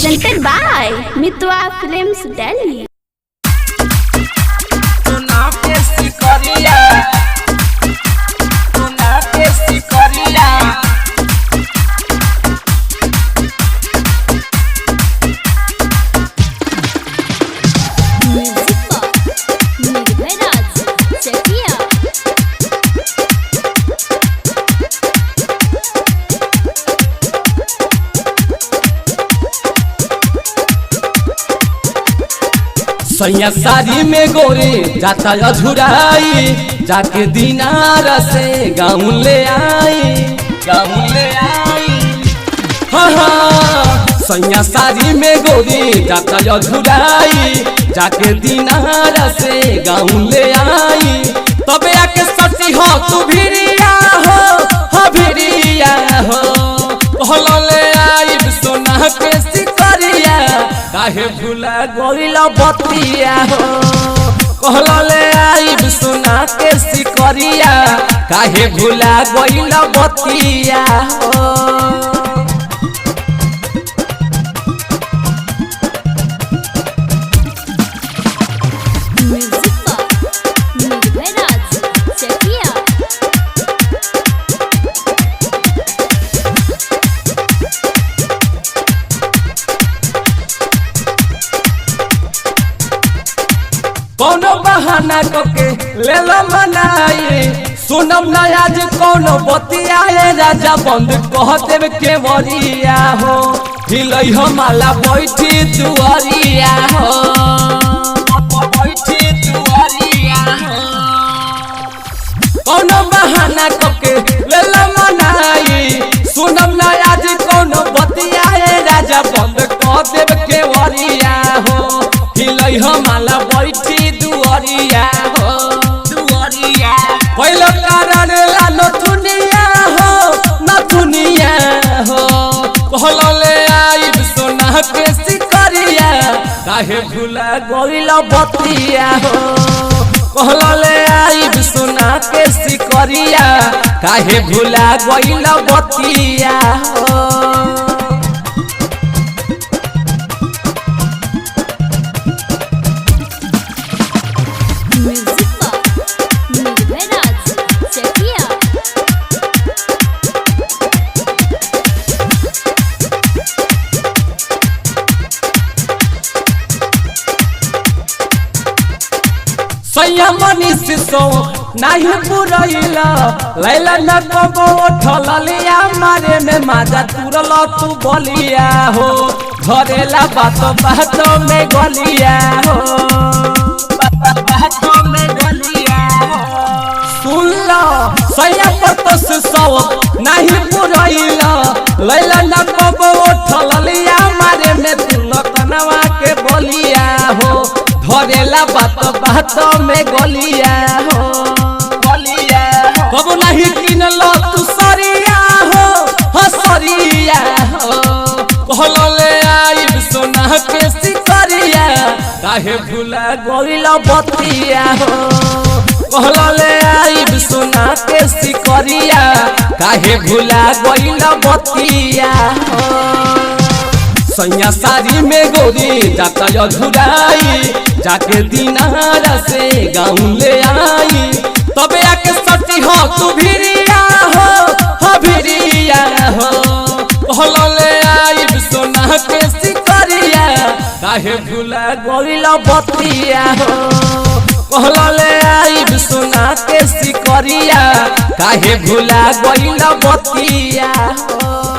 Presented by Mitwa Films Delhi. सैया साड़ी में गोरे जाता अधुराई जाके दिनार से गाँव ले आई हाँ सैया साड़ी में गोरे जाता अधुराई जाके दिनार से गाँव ले आई तबे आके सची हो तू भिरिया हो भिरिया हो कहलो ले आई सोना के सिकरिया काहे भूला गइल बतिया हो कहलो ले आई सोना के सिकरिया काहे भूला गइल बतिया हो कौनो बहाना करके ले लो मनाई सुनम ना आज कौनो बतियाए राजा बंद कह देव के बरिया हो हिलई हो माला बैठी दुआरिया हो कौनो बहाना करके ले लो मनाई सुनम ना आज कौनो बतियाए राजा बंद कह देव के बरिया हो हिलई हो माला बैठी दुआरिया हो पहिलो कारण ला नथुनिया हो कहलो ले आई सोना के सिकरिया काहे भूला गइल बतिया हो कहलो ले आई सोना के सिकरिया काहे भूला गइल बतिया हो सैया मनीष सो नहीं बुरैला लैला न कबो ठललिया मारे में माजा तुरल तू बलिया हो घरेला बात में गलिया हो सुन लो सैया पतस सो नहीं बुरैला लैला न कबो ठललिया मारे में तुरल कनवा के बलिया हो धरेला बात में गलिया हो कबो नहीं किन लो तू सरिया हो सरिया हो कहलो ले आई सोना के सिकरिया काहे भूला गइल बतिया हो कहलो ले आई सोना के सिकरिया काहे भूला गइल बतिया हो सैया साड़ी में गोरी जाता अधुराई जाके दिनार से गाँव ले आई तबे आके सची हो तू भिरिया हो भिरिया हो कहलो ले आई सोना के सिकरिया काहे भूला गइल बतिया हो कहलो ले आई सोना के सिकरिया काहे भूला गइल बतिया हो।